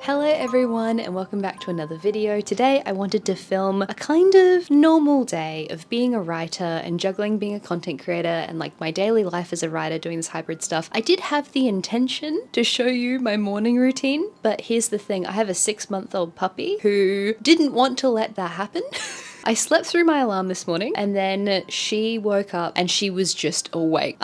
Hello everyone and welcome back to another video. Today I wanted to film a kind of normal day of being a writer and juggling being a content creator and like my daily life as a writer doing this hybrid stuff. I did have the intention to show you my morning routine, but here's the thing, I have a 6-month-old puppy who didn't want to let that happen. I slept through my alarm this morning and then she woke up and she was just awake.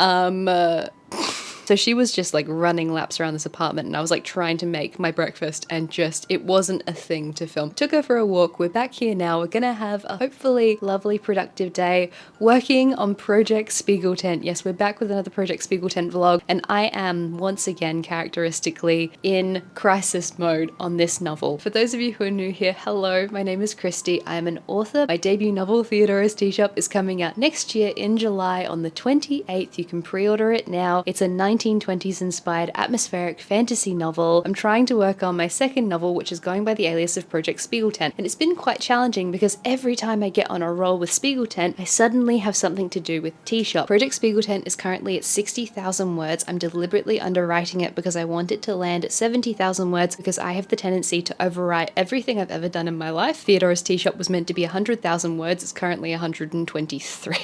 So she was just like running laps around this apartment and I was like trying to make my breakfast and just, it wasn't a thing to film. Took her for a walk, we're back here now, we're gonna have a hopefully lovely productive day working on Project Spiegeltent. Yes, we're back with another Project Spiegeltent vlog and I am once again characteristically in crisis mode on this novel. For those of you who are new here, hello, my name is Christy, I am an author. My debut novel, Theodora's Teashop, is coming out next year in July on the 28th. You can pre-order it now. It's a 1920s inspired atmospheric fantasy novel. I'm trying to work on my second novel, which is going by the alias of Project Spiegeltent, and it's been quite challenging because every time I get on a roll with Spiegeltent, I suddenly have something to do with Teashop. Project Spiegeltent is currently at 60,000 words. I'm deliberately underwriting it because I want it to land at 70,000 words because I have the tendency to overwrite everything I've ever done in my life. Theodora's Teashop was meant to be 100,000 words. It's currently 123.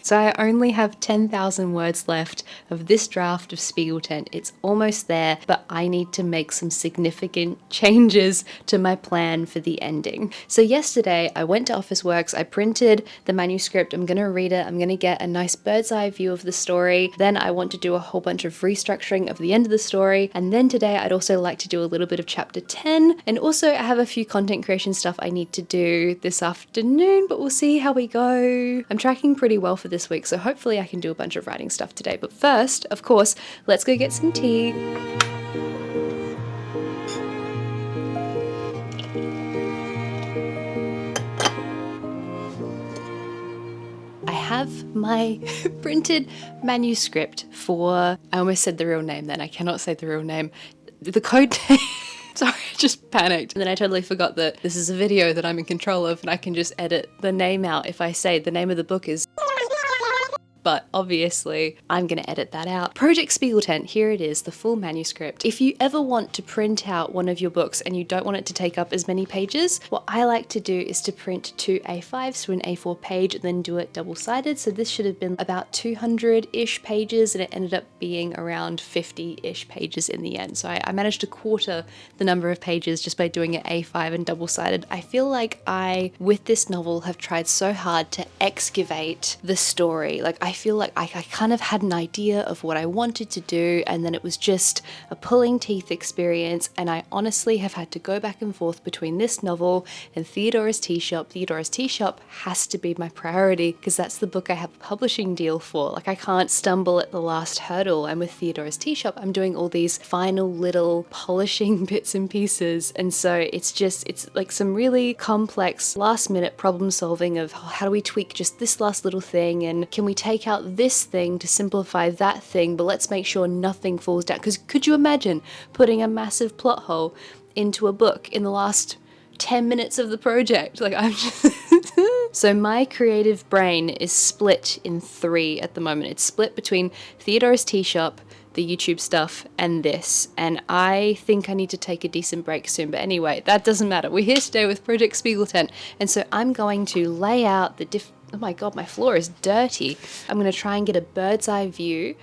So I only have 10,000 words left of this draft of Spiegeltent. It's almost there, but I need to make some significant changes to my plan for the ending. So yesterday I went to Officeworks, I printed the manuscript, I'm gonna read it, I'm gonna get a nice bird's eye view of the story, then I want to do a whole bunch of restructuring of the end of the story, and then today I'd also like to do a little bit of chapter 10, and also I have a few content creation stuff I need to do this afternoon, but we'll see how we go. I'm tracking pretty well for this week, so hopefully I can do a bunch of writing stuff today. But first, of course, let's go get some tea. I have my printed manuscript for, I almost said the real name then, I cannot say the real name, the code name. Sorry, I just panicked. And then I totally forgot that this is a video that I'm in control of and I can just edit the name out if I say the name of the book is, but obviously I'm gonna edit that out. Project Spiegeltent, here it is, the full manuscript. If you ever want to print out one of your books and you don't want it to take up as many pages, what I like to do is to print 2 A5s to an A4 page and then do it double-sided. So this should have been about 200-ish pages and it ended up being around 50-ish pages in the end. So I managed to quarter the number of pages just by doing it A5 and double-sided. I feel like I, with this novel, have tried so hard to excavate the story. Like I feel like I kind of had an idea of what I wanted to do and then it was just a pulling teeth experience, and I honestly have had to go back and forth between this novel and Theodora's Teashop. Theodora's Teashop has to be my priority because that's the book I have a publishing deal for. Like I can't stumble at the last hurdle, and with Theodora's Teashop I'm doing all these final little polishing bits and pieces, and so it's like some really complex last minute problem solving of how do we tweak just this last little thing, and can we take out this thing to simplify that thing, but let's make sure nothing falls down. Because could you imagine putting a massive plot hole into a book in the last 10 minutes of the project? Like I'm just So my creative brain is split in 3 at the moment. It's split between Theodora's Teashop, the YouTube stuff, and this, and I think I need to take a decent break soon, but anyway, that doesn't matter. We're here today with Project Spiegeltent, and so I'm going to lay out the oh my god, my floor is dirty. I'm going to try and get a bird's eye view,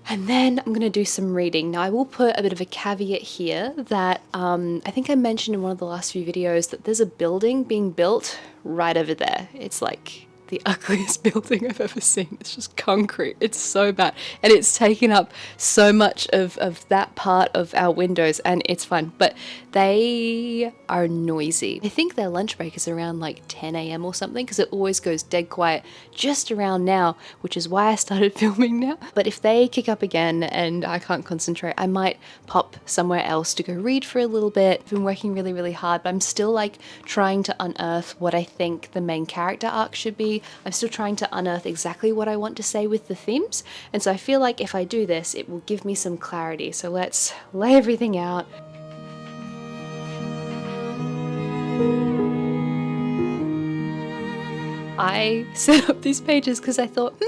and then I'm going to do some reading. Now I will put a bit of a caveat here that I think I mentioned in one of the last few videos that there's a building being built right over there. It's like the ugliest building I've ever seen. It's just concrete. It's so bad. And it's taken up so much of that part of our windows, and it's fine. But they are noisy. I think their lunch break is around like 10 AM or something because it always goes dead quiet just around now, which is why I started filming now. But if they kick up again and I can't concentrate, I might pop somewhere else to go read for a little bit. I've been working really, really hard, but I'm still like trying to unearth what I think the main character arc should be. I'm still trying to unearth exactly what I want to say with the themes, and so I feel like if I do this, it will give me some clarity. So let's lay everything out. I set up these pages because I thought,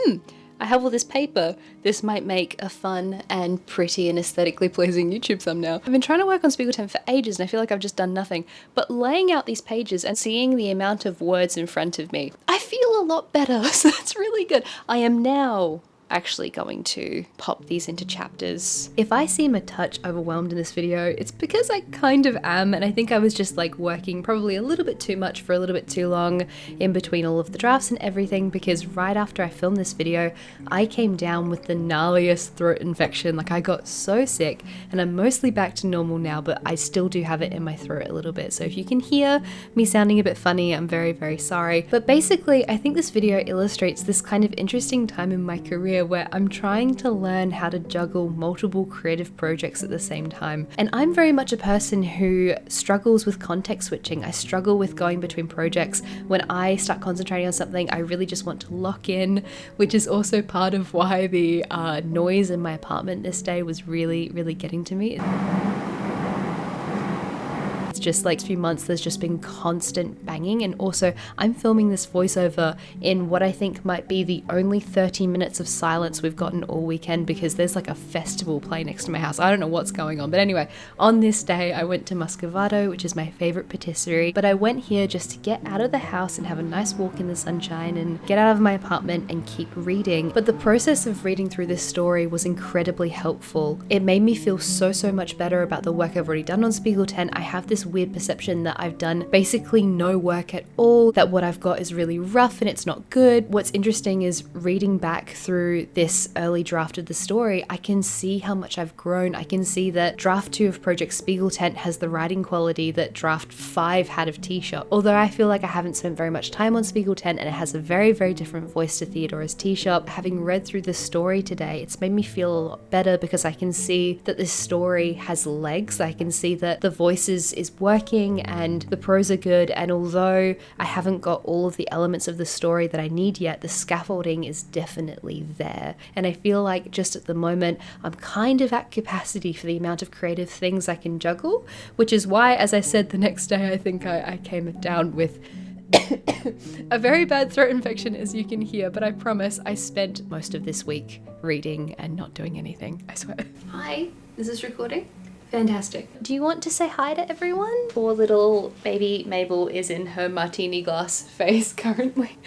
I have all this paper. This might make a fun and pretty and aesthetically pleasing YouTube thumbnail. I've been trying to work on Spiegeltent for ages and I feel like I've just done nothing. But laying out these pages and seeing the amount of words in front of me, I feel a lot better. So that's really good. I am now actually going to pop these into chapters. If I seem a touch overwhelmed in this video, it's because I kind of am, and I think I was just like working probably a little bit too much for a little bit too long in between all of the drafts and everything, because right after I filmed this video, I came down with the gnarliest throat infection. Like, I got so sick, and I'm mostly back to normal now, but I still do have it in my throat a little bit. So if you can hear me sounding a bit funny, I'm very, very sorry. But basically, I think this video illustrates this kind of interesting time in my career where I'm trying to learn how to juggle multiple creative projects at the same time. And I'm very much a person who struggles with context switching. I struggle with going between projects. When I start concentrating on something, I really just want to lock in, which is also part of why the noise in my apartment this day was really, really getting to me. It's just like a few months there's just been constant banging, and also I'm filming this voiceover in what I think might be the only 30 minutes of silence we've gotten all weekend, because there's like a festival playing next to my house. I don't know what's going on, but anyway, on this day I went to Muscovado, which is my favorite patisserie, but I went here just to get out of the house and have a nice walk in the sunshine and get out of my apartment and keep reading. But the process of reading through this story was incredibly helpful. It made me feel so much better about the work I've already done on Spiegeltent. I have this weird perception that I've done basically no work at all, that what I've got is really rough and it's not good. What's interesting is reading back through this early draft of the story, I can see how much I've grown. I can see that draft 2 of Project Spiegeltent has the writing quality that draft 5 had of Tea Shop. Although I feel like I haven't spent very much time on Spiegeltent and it has a very, very different voice to Theodora's Tea Shop, having read through the story today, it's made me feel a lot better because I can see that this story has legs. I can see that the voice is working and the prose are good, and although I haven't got all of the elements of the story that I need yet, the scaffolding is definitely there. And I feel like just at the moment I'm kind of at capacity for the amount of creative things I can juggle, which is why, as I said, the next day I think I came down with a very bad throat infection, as you can hear, but I promise I spent most of this week reading and not doing anything, I swear. Hi, is this recording? Fantastic. Do you want to say hi to everyone? Poor little baby Mabel is in her martini glass phase currently,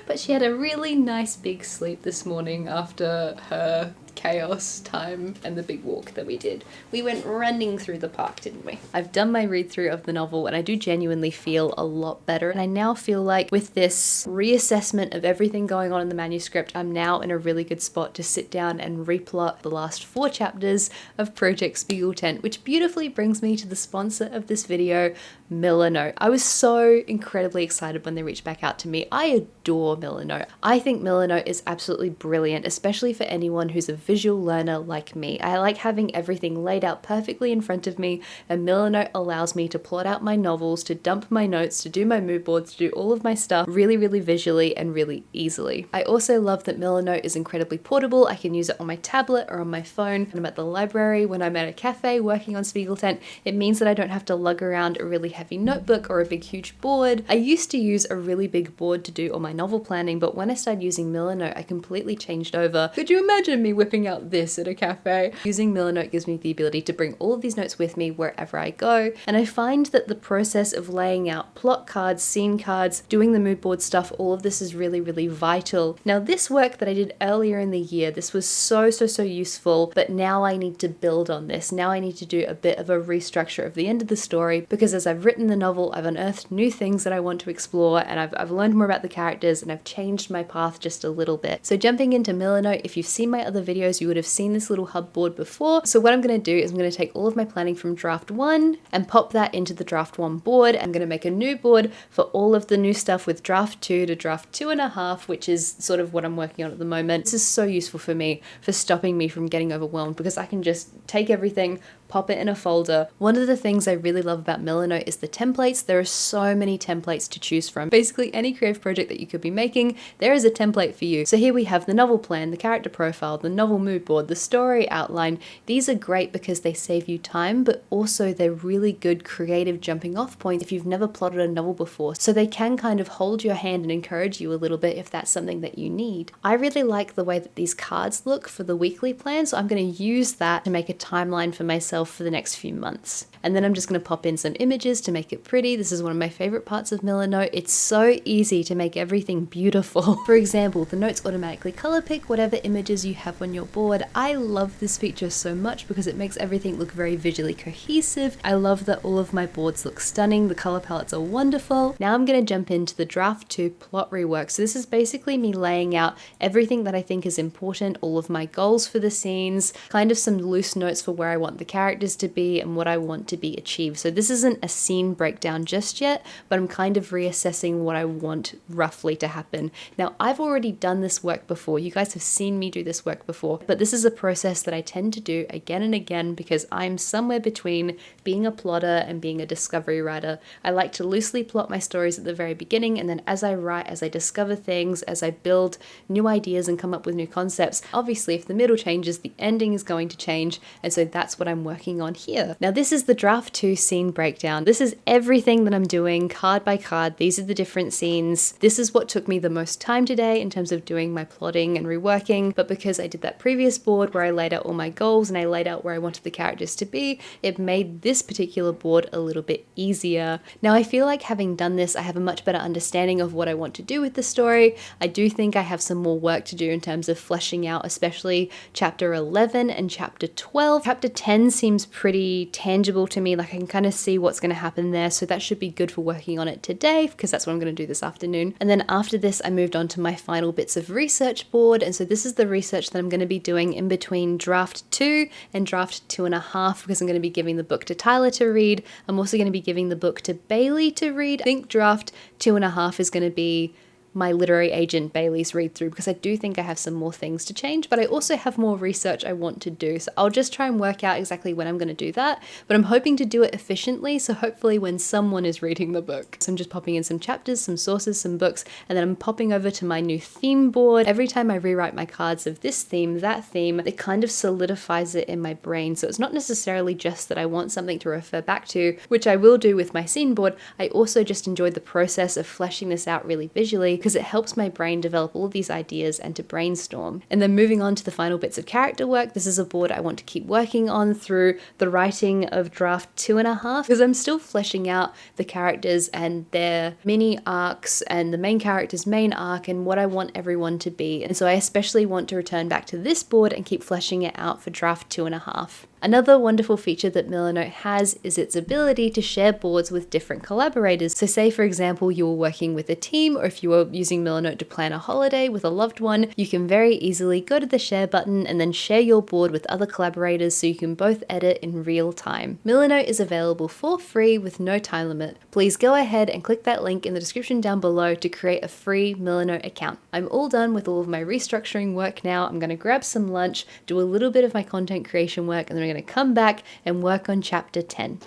but she had a really nice big sleep this morning after her chaos time and the big walk that we did. We went running through the park, didn't we? I've done my read through of the novel and I do genuinely feel a lot better, and I now feel like with this reassessment of everything going on in the manuscript, I'm now in a really good spot to sit down and replot the last 4 chapters of Project Spiegeltent, which beautifully brings me to the sponsor of this video, Milanote. I was so incredibly excited when they reached back out to me. I adore Milanote. I think Milanote is absolutely brilliant, especially for anyone who's a visual learner like me. I like having everything laid out perfectly in front of me, and Milanote allows me to plot out my novels, to dump my notes, to do my mood boards, to do all of my stuff really, really visually and really easily. I also love that Milanote is incredibly portable. I can use it on my tablet or on my phone. When I'm at the library, when I'm at a cafe working on Spiegeltent, it means that I don't have to lug around a really heavy notebook or a big huge board. I used to use a really big board to do all my novel planning, but when I started using Milanote, I completely changed over. Could you imagine me whipping out this at a cafe? Using Milanote gives me the ability to bring all of these notes with me wherever I go, and I find that the process of laying out plot cards, scene cards, doing the mood board stuff, all of this is really, really vital. Now, this work that I did earlier in the year, this was so useful, but now I need to build on this. Now I need to do a bit of a restructure of the end of the story, because as I've written the novel, I've unearthed new things that I want to explore, and I've learned more about the characters, and I've changed my path just a little bit. So jumping into Milanote, if you've seen my other videos, you would have seen this little hub board before. So what I'm going to do is I'm going to take all of my planning from draft 1 and pop that into the draft 1 board. I'm going to make a new board for all of the new stuff with draft 2 to draft 2.5, which is sort of what I'm working on at the moment. This is so useful for me, for stopping me from getting overwhelmed, because I can just take everything, pop it in a folder. One of the things I really love about Milanote is the templates. There are so many templates to choose from. Basically any creative project that you could be making, there is a template for you. So here we have the novel plan, the character profile, the novel mood board, the story outline. These are great because they save you time, but also they're really good creative jumping off points if you've never plotted a novel before. So they can kind of hold your hand and encourage you a little bit if that's something that you need. I really like the way that these cards look for the weekly plan, so I'm going to use that to make a timeline for myself for the next few months. And then I'm just going to pop in some images to make it pretty. This is one of my favorite parts of Milanote. It's so easy to make everything beautiful. For example, the notes automatically color pick whatever images you have on your board. I love this feature so much because it makes everything look very visually cohesive. I love that all of my boards look stunning. The color palettes are wonderful. Now I'm going to jump into the draft 2 plot rework. So this is basically me laying out everything that I think is important, all of my goals for the scenes, kind of some loose notes for where I want the characters to be and what I want to be achieved. So this isn't a scene breakdown just yet, but I'm kind of reassessing what I want roughly to happen. Now, I've already done this work before. You guys have seen me do this work before, but this is a process that I tend to do again and again because I'm somewhere between being a plotter and being a discovery writer. I like to loosely plot my stories at the very beginning, and then as I write, as I discover things, as I build new ideas and come up with new concepts, obviously if the middle changes, the ending is going to change, and so that's what I'm working on here. Now this is the draft 2 scene breakdown. This is everything that I'm doing card by card. These are the different scenes. This is what took me the most time today in terms of doing my plotting and reworking, but because I did that previous board where I laid out all my goals and I laid out where I wanted the characters to be, it made this particular board a little bit easier. Now I feel like having done this, I have a much better understanding of what I want to do with the story. I do think I have some more work to do in terms of fleshing out, especially chapter 11 and chapter 12. Chapter 10 seems pretty tangible to me, like I can kind of see what's going to happen there, so that should be good for working on it today because that's what I'm going to do this afternoon. And then after this I moved on to my final bits of research board, and so this is the research that I'm going to be doing in between draft 2 and draft 2.5 because I'm going to be giving the book to Tyler to read. I'm also going to be giving the book to Bailey to read. I think draft 2.5 is going to be my literary agent Bailey's read through because I do think I have some more things to change, but I also have more research I want to do. So I'll just try and work out exactly when I'm going to do that, but I'm hoping to do it efficiently. So hopefully when someone is reading the book. So I'm just popping in some chapters, some sources, some books, and then I'm popping over to my new theme board. Every time I rewrite my cards of this theme, that theme, it kind of solidifies it in my brain. So it's not necessarily just that I want something to refer back to, which I will do with my scene board. I also just enjoyed the process of fleshing this out really visually, because it helps my brain develop all of these ideas and to brainstorm. And then moving on to the final bits of character work, this is a board I want to keep working on through the writing of draft 2.5, because I'm still fleshing out the characters and their mini arcs and the main character's main arc and what I want everyone to be. And so I especially want to return back to this board and keep fleshing it out for draft 2.5. Another wonderful feature that Milanote has is its ability to share boards with different collaborators. So say for example you were working with a team, or if you were using Milanote to plan a holiday with a loved one, you can very easily go to the share button and then share your board with other collaborators so you can both edit in real time. Milanote is available for free with no time limit. Please go ahead and click that link in the description down below to create a free Milanote account. I'm all done with all of my restructuring work now. I'm going to grab some lunch, do a little bit of my content creation work, and then I'm going to come back and work on chapter 10.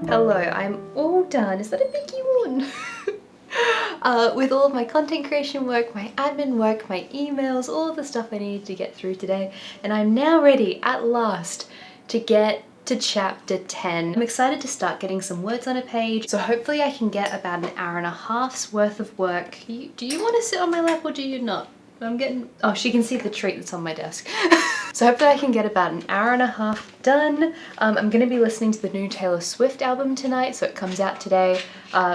Hello, I'm all done. Is that a big yawn? With all of my content creation work, my admin work, my emails, all of the stuff I needed to get through today, and I'm now ready at last to get to chapter 10. I'm excited to start getting some words on a page, so hopefully I can get about an hour and a half's worth of work. Do you want to sit on my lap or do you not? Oh, she can see the treat that's on my desk. So hopefully I can get about an hour and a half done. I'm going to be listening to the new Taylor Swift album tonight, so it comes out today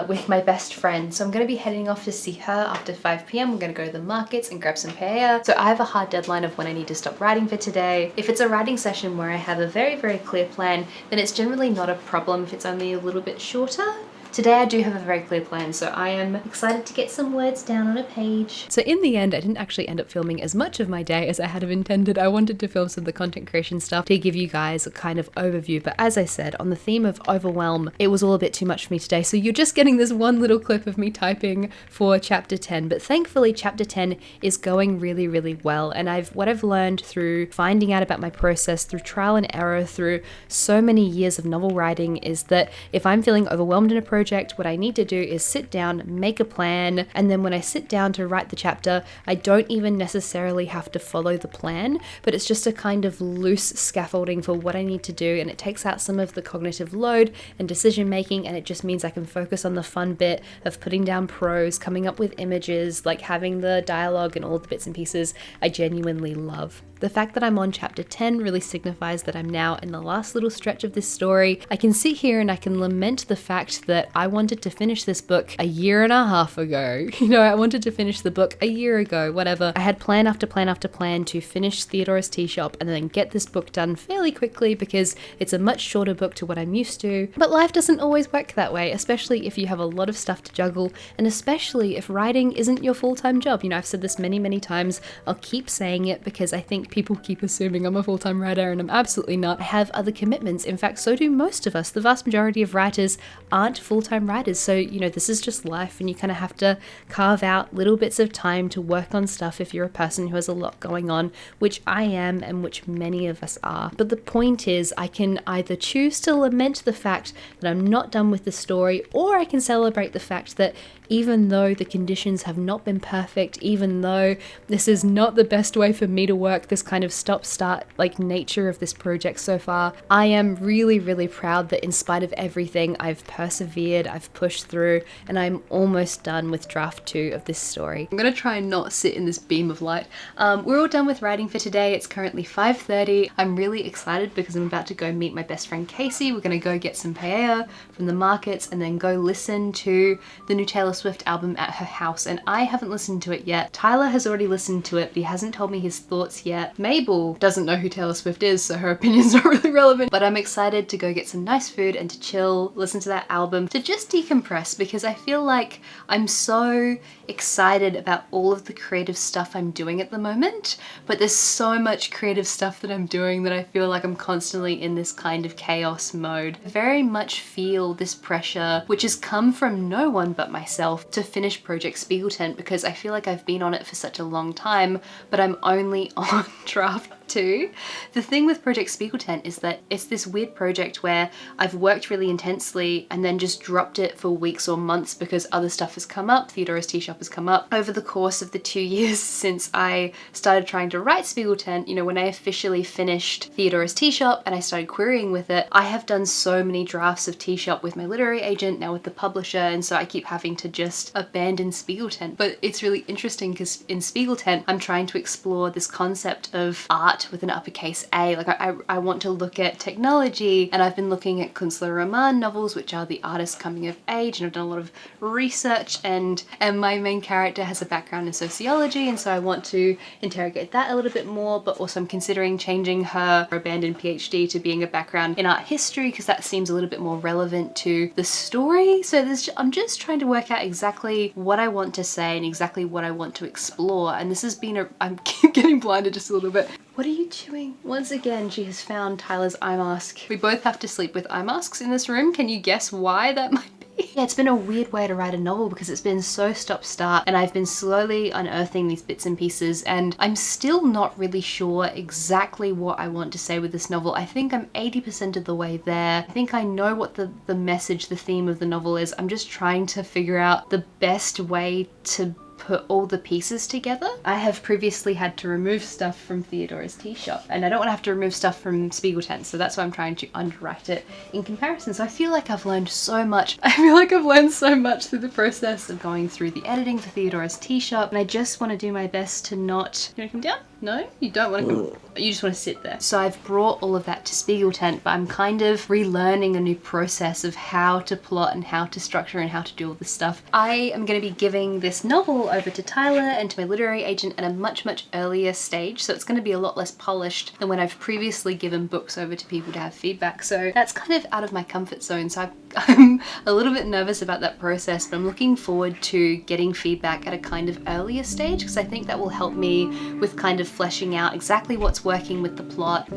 with my best friend. So I'm going to be heading off to see her after 5 p.m. We're going to go to the markets and grab some paella. So I have a hard deadline of when I need to stop writing for today. If it's a writing session where I have a very, very clear plan, then it's generally not a problem if it's only a little bit shorter. today I do have a very clear plan, so I am excited to get some words down on a page. So in the end, I didn't actually end up filming as much of my day as I had intended. I wanted to film some of the content creation stuff to give you guys a kind of overview, but as I said, on the theme of overwhelm, it was all a bit too much for me today, so you're just getting this one little clip of me typing for chapter 10, but thankfully chapter 10 is going really, really well, and what I've learned through finding out about my process, through trial and error, through so many years of novel writing, is that if I'm feeling overwhelmed in a project, what I need to do is sit down, make a plan, and then when I sit down to write the chapter, I don't even necessarily have to follow the plan, but it's just a kind of loose scaffolding for what I need to do, and it takes out some of the cognitive load and decision making, and it just means I can focus on the fun bit of putting down prose, coming up with images, like having the dialogue and all the bits and pieces I genuinely love. The fact that I'm on chapter 10 really signifies that I'm now in the last little stretch of this story. I can sit here and I can lament the fact that I wanted to finish this book a year and a half ago. You know, I wanted to finish the book a year ago, whatever. I had plan after plan after plan to finish Theodora's Tea Shop and then get this book done fairly quickly because it's a much shorter book to what I'm used to. But life doesn't always work that way, especially if you have a lot of stuff to juggle, and especially if writing isn't your full-time job. You know, I've said this many, many times. I'll keep saying it because I think people keep assuming I'm a full-time writer, and I'm absolutely not. I have other commitments. In fact, so do most of us. The vast majority of writers aren't full-time writers. So, you know, this is just life, and you kind of have to carve out little bits of time to work on stuff if you're a person who has a lot going on, which I am and which many of us are. But the point is, I can either choose to lament the fact that I'm not done with the story, or I can celebrate the fact that even though the conditions have not been perfect, even though this is not the best way for me to work, this kind of stop-start like nature of this project so far, I am really, really proud that in spite of everything, I've persevered, I've pushed through, and I'm almost done with draft 2 of this story. I'm gonna try and not sit in this beam of light. We're all done with writing for today. It's currently 5:30. I'm really excited because I'm about to go meet my best friend Casey. We're gonna go get some paella from the markets and then go listen to the new Taylor Swift album at her house, and I haven't listened to it yet. Tyler has already listened to it, but he hasn't told me his thoughts yet. Mabel doesn't know who Taylor Swift is, so her opinion's not really relevant, but I'm excited to go get some nice food and to chill, listen to that album, to just decompress, because I feel like I'm so excited about all of the creative stuff I'm doing at the moment, but there's so much creative stuff that I'm doing that I feel like I'm constantly in this kind of chaos mode. I very much feel this pressure, which has come from no one but myself, to finish Project Spiegeltent, because I feel like I've been on it for such a long time, but I'm only on draft 2. The thing with Project Spiegeltent is that it's this weird project where I've worked really intensely and then just dropped it for weeks or months because other stuff has come up. Theodora's Tea Shop has come up. Over the course of the 2 years since I started trying to write Spiegeltent, you know, when I officially finished Theodora's Tea Shop and I started querying with it, I have done so many drafts of Tea Shop with my literary agent, now with the publisher, and so I keep having to just abandon Spiegeltent. But it's really interesting because in Spiegeltent, I'm trying to explore this concept of art with an uppercase A. Like I want to look at technology, and I've been looking at Künstler Roman novels, which are the artists coming of age, and I've done a lot of research, and my main character has a background in sociology, and so I want to interrogate that a little bit more, but also I'm considering changing her abandoned PhD to being a background in art history because that seems a little bit more relevant to the story. So I'm just trying to work out exactly what I want to say and exactly what I want to explore, and this has been I'm getting blinded just a little bit. What are you doing? Once again, she has found Tyler's eye mask. We both have to sleep with eye masks in this room. Can you guess why that might be? Yeah, it's been a weird way to write a novel because it's been so stop-start, and I've been slowly unearthing these bits and pieces, and I'm still not really sure exactly what I want to say with this novel. I think I'm 80% of the way there. I think I know what the message, the theme of the novel is. I'm just trying to figure out the best way to put all the pieces together. I have previously had to remove stuff from Theodora's Tea Shop, and I don't want to have to remove stuff from Spiegeltent, so that's why I'm trying to underwrite it in comparison. So I feel like I've learned so much. I feel like I've learned so much through the process of going through the editing for Theodora's Tea Shop, and I just want to do my best to not... You want to come down? No? You don't want to come? You just want to sit there. So I've brought all of that to Spiegeltent, but I'm kind of relearning a new process of how to plot and how to structure and how to do all this stuff. I am going to be giving this novel over to Tyler and to my literary agent at a much, much earlier stage. So it's going to be a lot less polished than when I've previously given books over to people to have feedback. So that's kind of out of my comfort zone. So I'm a little bit nervous about that process, but I'm looking forward to getting feedback at a kind of earlier stage because I think that will help me with kind of fleshing out exactly what's working with the plot.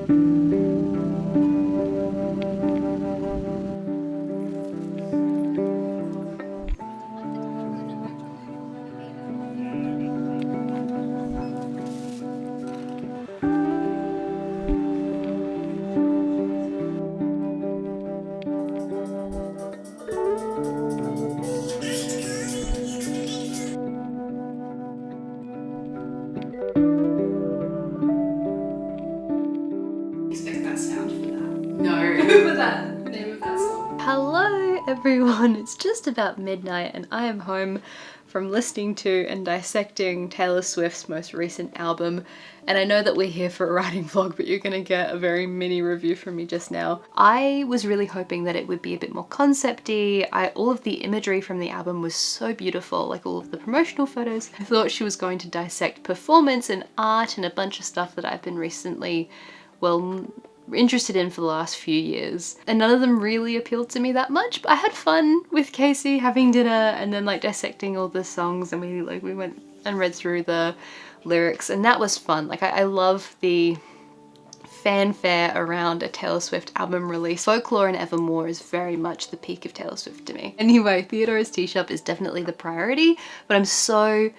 Hello everyone, it's just about midnight and I am home from listening to and dissecting Taylor Swift's most recent album, and I know that we're here for a writing vlog, but you're gonna get a very mini review from me just now. I was really hoping that it would be a bit more concept-y. All of the imagery from the album was so beautiful, like all of the promotional photos. I thought she was going to dissect performance and art and a bunch of stuff that I've been recently, well, interested in for the last few years, and none of them really appealed to me that much, but I had fun with Casey having dinner and then like dissecting all the songs, and we went and read through the lyrics, and that was fun. Like I love the fanfare around a Taylor Swift album release. Folklore and Evermore is very much the peak of Taylor Swift to me. Anyway, Theodora's Tea Shop is definitely the priority, but I'm so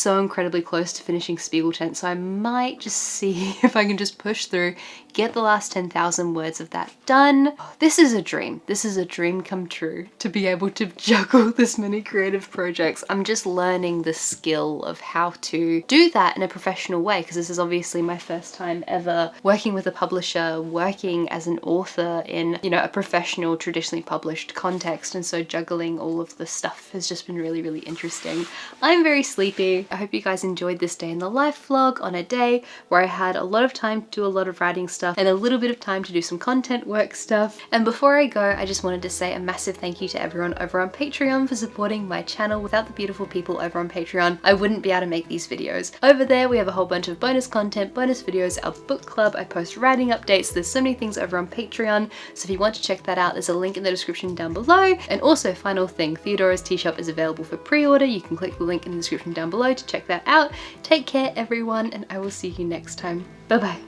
incredibly close to finishing Spiegeltent, so I might just see if I can just push through, get the last 10,000 words of that done. This is a dream. This is a dream come true, to be able to juggle this many creative projects. I'm just learning the skill of how to do that in a professional way, because this is obviously my first time ever working with a publisher, working as an author in, you know, a professional, traditionally published context, and so juggling all of this stuff has just been really, really interesting. I'm very sleepy. I hope you guys enjoyed this day in the life vlog on a day where I had a lot of time to do a lot of writing stuff and a little bit of time to do some content work stuff. And before I go, I just wanted to say a massive thank you to everyone over on Patreon for supporting my channel. Without the beautiful people over on Patreon, I wouldn't be able to make these videos. Over there, we have a whole bunch of bonus content, bonus videos, our book club, I post writing updates. There's so many things over on Patreon, so if you want to check that out, there's a link in the description down below. And also, final thing, Theodora's Tea Shop is available for pre-order. You can click the link in the description down below to check that out. Take care everyone, and I will see you next time. Bye bye.